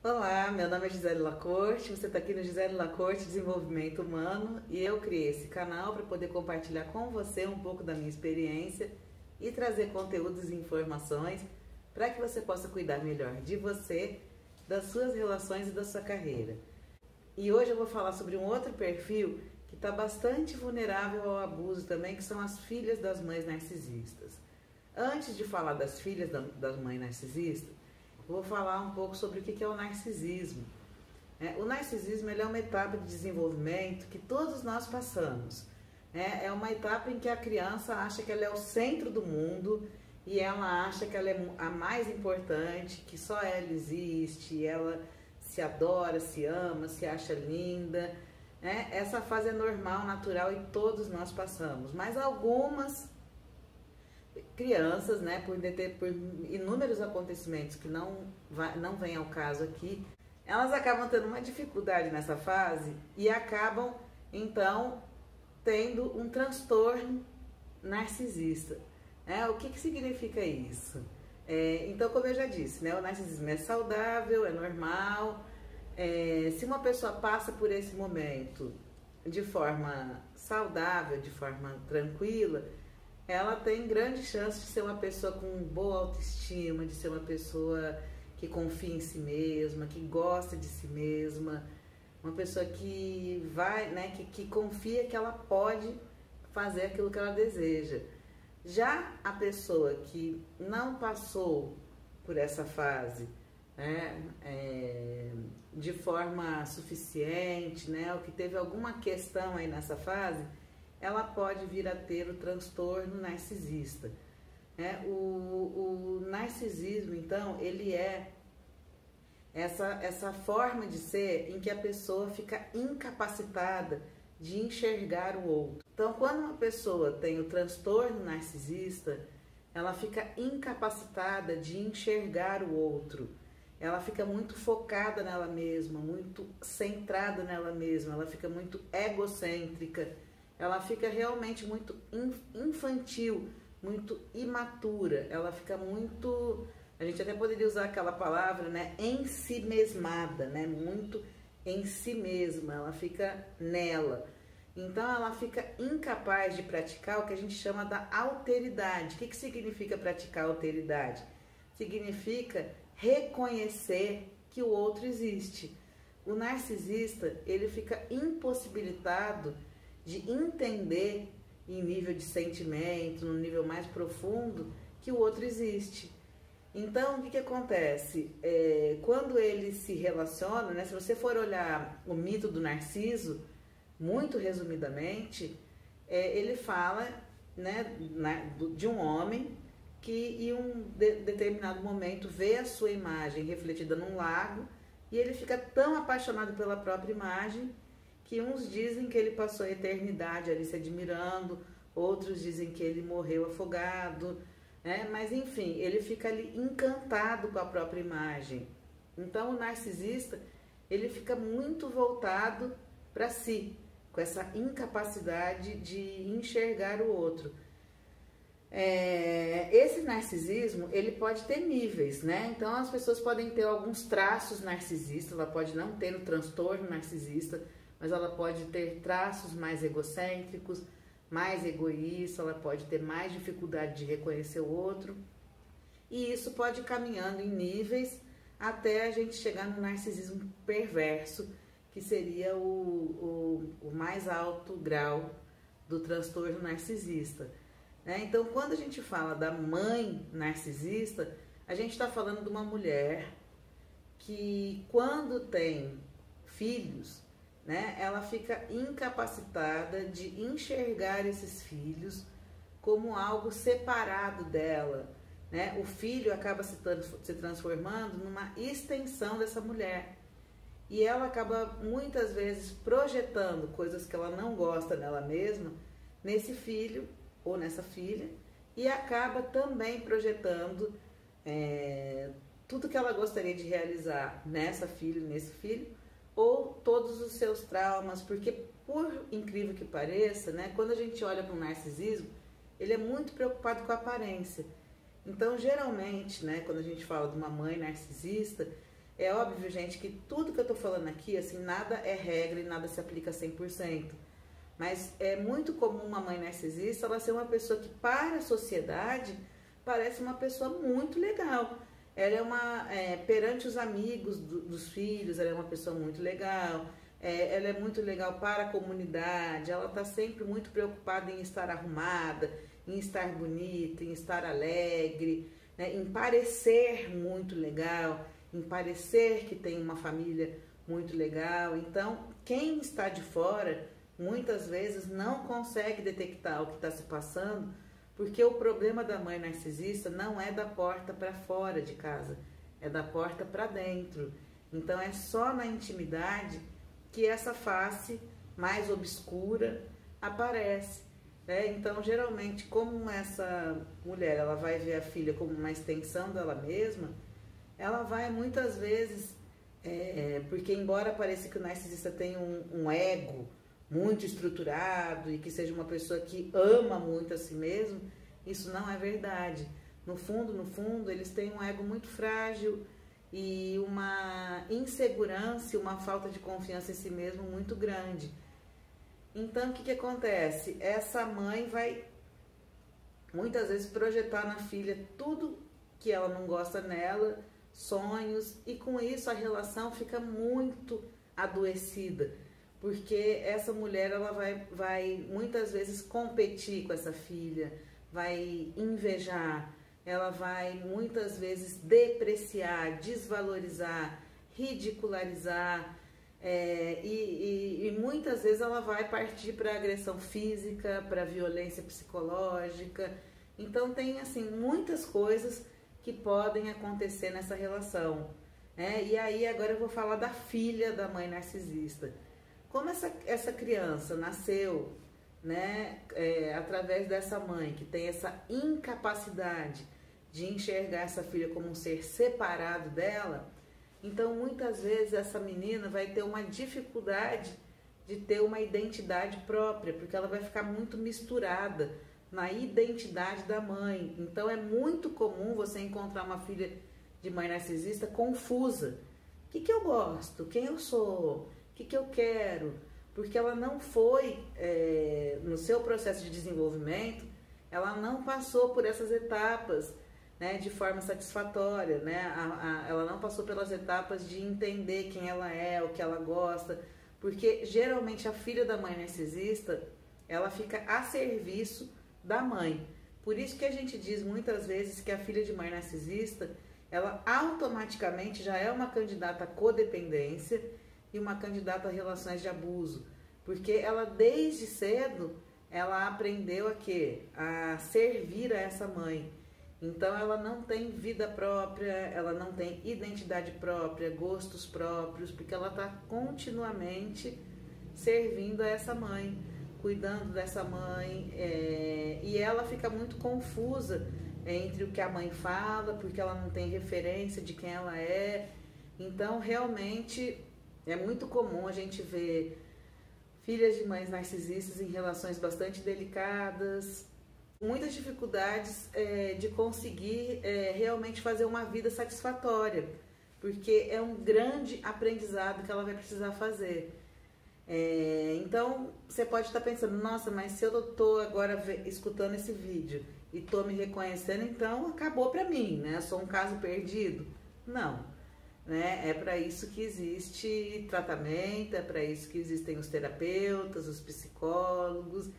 Olá, meu nome é Gisele Lacorte, você está aqui no Gisele Lacorte Desenvolvimento Humano e eu criei esse canal para poder compartilhar com você um pouco da minha experiência e trazer conteúdos e informações para que você possa cuidar melhor de você, das suas relações e da sua carreira. E hoje eu vou falar sobre um outro perfil que está bastante vulnerável ao abuso também, que são as filhas das mães narcisistas. Antes de falar das filhas das mães narcisistas, vou falar um pouco sobre o que é o narcisismo. O narcisismo ele é uma etapa de desenvolvimento que todos nós passamos. É uma etapa em que a criança acha que ela é o centro do mundo e ela acha que ela é a mais importante, que só ela existe, ela se adora, se ama, se acha linda. Essa fase é normal, natural e todos nós passamos, mas algumas crianças, por inúmeros acontecimentos que não vem ao caso aqui, elas acabam tendo uma dificuldade nessa fase e acabam, então, tendo um transtorno narcisista. O que significa isso? Então, como eu já disse, o narcisismo é saudável, é normal. Se uma pessoa passa por esse momento de forma saudável, de forma tranquila, ela tem grande chance de ser uma pessoa com boa autoestima, de ser uma pessoa que confia em si mesma, que gosta de si mesma, uma pessoa que que confia que ela pode fazer aquilo que ela deseja. Já a pessoa que não passou por essa fase de forma suficiente, ou que teve alguma questão aí nessa fase, ela pode vir a ter o transtorno narcisista. O narcisismo, então, ele é essa forma de ser em que a pessoa fica incapacitada de enxergar o outro. Então, quando uma pessoa tem o transtorno narcisista, ela fica incapacitada de enxergar o outro. Ela fica muito focada nela mesma, muito centrada nela mesma, ela fica muito egocêntrica. Ela fica realmente muito infantil, muito imatura, ela fica muito, a gente até poderia usar aquela palavra, ensimesmada, muito em si mesma, ela fica nela. Então ela fica incapaz de praticar o que a gente chama da alteridade. O que significa praticar alteridade? Significa reconhecer que o outro existe. O narcisista, ele fica impossibilitado de entender em nível de sentimento, no nível mais profundo, que o outro existe. Então, o que acontece? Quando ele se relaciona, se você for olhar o mito do Narciso, muito resumidamente, ele fala de um homem que em um determinado momento vê a sua imagem refletida num lago e ele fica tão apaixonado pela própria imagem que uns dizem que ele passou a eternidade ali se admirando, outros dizem que ele morreu afogado, mas enfim, ele fica ali encantado com a própria imagem. Então o narcisista, ele fica muito voltado para si, com essa incapacidade de enxergar o outro. Esse narcisismo, ele pode ter níveis, Então as pessoas podem ter alguns traços narcisistas, ela pode não ter o transtorno narcisista, mas ela pode ter traços mais egocêntricos, mais egoísta, ela pode ter mais dificuldade de reconhecer o outro. E isso pode ir caminhando em níveis até a gente chegar no narcisismo perverso, que seria o mais alto grau do transtorno narcisista. Então, quando a gente fala da mãe narcisista, a gente está falando de uma mulher que, quando tem filhos, ela fica incapacitada de enxergar esses filhos como algo separado dela. O filho acaba se transformando numa extensão dessa mulher. E ela acaba muitas vezes projetando coisas que ela não gosta nela mesma nesse filho ou nessa filha, e acaba também projetando tudo que ela gostaria de realizar nessa filha, nesse filho, ou todos os seus traumas, porque, por incrível que pareça, quando a gente olha para o narcisismo, ele é muito preocupado com a aparência. Então, geralmente, quando a gente fala de uma mãe narcisista, É óbvio, gente, que tudo que eu tô falando aqui, assim, nada é regra e nada se aplica 100%. Mas é muito comum uma mãe narcisista, ela ser uma pessoa que para a sociedade parece uma pessoa muito legal. Ela é perante os amigos dos filhos, ela é uma pessoa muito legal. Ela é muito legal para a comunidade, ela está sempre muito preocupada em estar arrumada, em estar bonita, em estar alegre, né, em parecer muito legal, em parecer que tem uma família muito legal. Então, quem está de fora, muitas vezes não consegue detectar o que está se passando, porque o problema da mãe narcisista não é da porta para fora de casa, é da porta para dentro. Então, é só na intimidade que essa face mais obscura aparece. Então, geralmente, como essa mulher ela vai ver a filha como uma extensão dela mesma, ela vai muitas vezes, porque embora pareça que o narcisista tem um ego muito estruturado e que seja uma pessoa que ama muito a si mesmo, isso não é verdade. No fundo, eles têm um ego muito frágil e uma insegurança e uma falta de confiança em si mesmo muito grande. Então, o que acontece? Essa mãe vai muitas vezes projetar na filha tudo que ela não gosta nela, sonhos, e com isso a relação fica muito adoecida, porque essa mulher ela vai muitas vezes competir com essa filha, vai invejar, ela vai muitas vezes depreciar, desvalorizar, ridicularizar, e muitas vezes ela vai partir para agressão física, para violência psicológica. Então tem assim muitas coisas que podem acontecer nessa relação. E aí agora eu vou falar da filha da mãe narcisista. Como essa criança nasceu, né, através dessa mãe que tem essa incapacidade de enxergar essa filha como um ser separado dela, então muitas vezes essa menina vai ter uma dificuldade de ter uma identidade própria, porque ela vai ficar muito misturada na identidade da mãe. Então é muito comum você encontrar uma filha de mãe narcisista confusa. O que eu gosto? Quem eu sou? O que eu quero? Porque ela não foi, no seu processo de desenvolvimento, ela não passou por essas etapas, né, de forma satisfatória, né? Ela não passou pelas etapas de entender quem ela é, o que ela gosta, porque geralmente a filha da mãe narcisista, ela fica a serviço da mãe. Por isso que a gente diz muitas vezes que a filha de mãe narcisista, ela automaticamente já é uma candidata à codependência e uma candidata a relações de abuso, porque ela desde cedo, ela aprendeu a servir a essa mãe. Então ela não tem vida própria, ela não tem identidade própria, gostos próprios, porque ela está continuamente servindo a essa mãe, cuidando dessa mãe, e ela fica muito confusa entre o que a mãe fala, porque ela não tem referência de quem ela é. Então realmente é muito comum a gente ver filhas de mães narcisistas em relações bastante delicadas, muitas dificuldades de conseguir realmente fazer uma vida satisfatória, porque é um grande aprendizado que ela vai precisar fazer. Então você pode estar pensando, nossa, mas se eu estou agora escutando esse vídeo e estou me reconhecendo, então acabou para mim, né? Sou um caso perdido? Não, né? É para isso que existe tratamento, é para isso que existem os terapeutas, os psicólogos.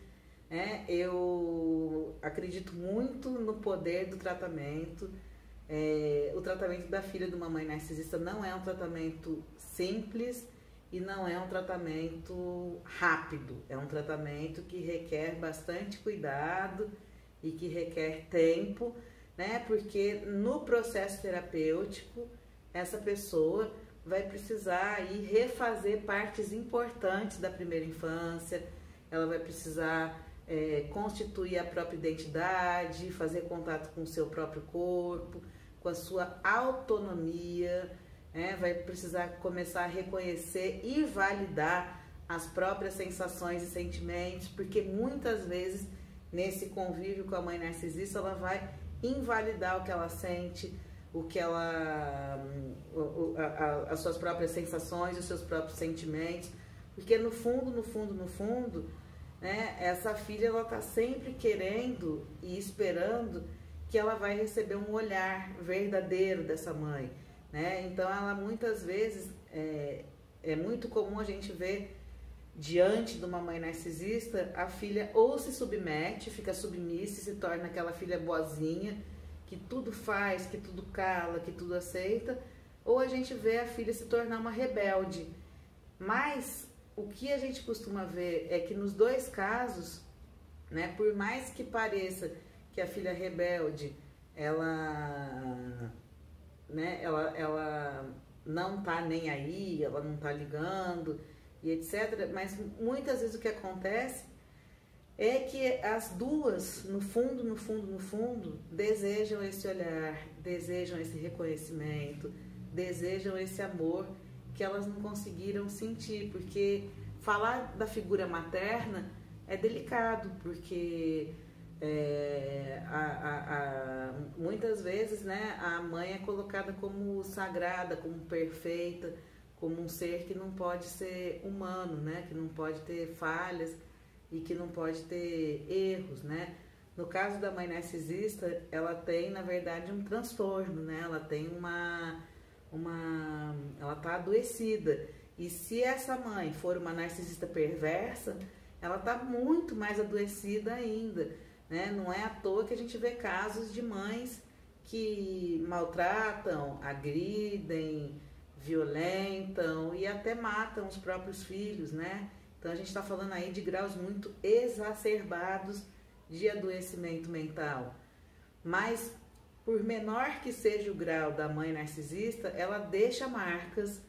Eu acredito muito no poder do tratamento. O tratamento da filha de uma mãe narcisista não é um tratamento simples e não é um tratamento rápido. É um tratamento que requer bastante cuidado e que requer tempo, né? Porque no processo terapêutico essa pessoa vai precisar ir refazer partes importantes da primeira infância. Ela vai precisar constituir a própria identidade, fazer contato com o seu próprio corpo, com a sua autonomia, vai precisar começar a reconhecer e validar as próprias sensações e sentimentos, porque muitas vezes nesse convívio com a mãe narcisista ela vai invalidar o que ela sente, o que ela, as suas próprias sensações, os seus próprios sentimentos, porque no fundo, né, essa filha ela está sempre querendo e esperando que ela vai receber um olhar verdadeiro dessa mãe, né? Então ela muitas vezes é muito comum a gente ver diante de uma mãe narcisista a filha ou se submete, fica submissa e se torna aquela filha boazinha que tudo faz, que tudo cala, que tudo aceita, ou a gente vê a filha se tornar uma rebelde. Mas o que a gente costuma ver é que nos dois casos, né, por mais que pareça que a filha rebelde, ela não tá nem aí, ela não tá ligando e etc. Mas muitas vezes o que acontece é que as duas, no fundo, desejam esse olhar, desejam esse reconhecimento, desejam esse amor que elas não conseguiram sentir, porque falar da figura materna é delicado, porque muitas vezes, né, a mãe é colocada como sagrada, como perfeita, como um ser que não pode ser humano, né, que não pode ter falhas e que não pode ter erros, né. No caso da mãe narcisista, ela tem, na verdade, um transtorno, né, ela tem ela está adoecida, e se essa mãe for uma narcisista perversa, ela está muito mais adoecida ainda, né? Não é à toa que a gente vê casos de mães que maltratam, agridem, violentam e até matam os próprios filhos, né? Então a gente está falando aí de graus muito exacerbados de adoecimento mental. Mas por menor que seja o grau da mãe narcisista, ela deixa marcas,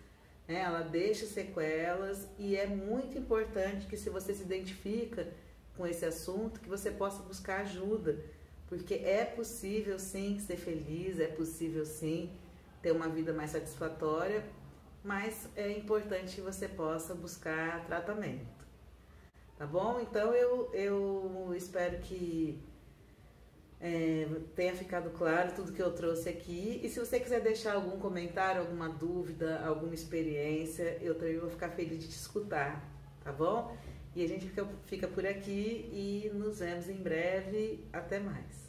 né? Ela deixa sequelas, e é muito importante que, se você se identifica com esse assunto, que você possa buscar ajuda, porque é possível sim ser feliz, é possível sim ter uma vida mais satisfatória, mas é importante que você possa buscar tratamento, tá bom? Então eu espero que tenha ficado claro tudo que eu trouxe aqui, e se você quiser deixar algum comentário, alguma dúvida, alguma experiência, eu também vou ficar feliz de te escutar, tá bom? E a gente fica por aqui e nos vemos em breve. Até mais.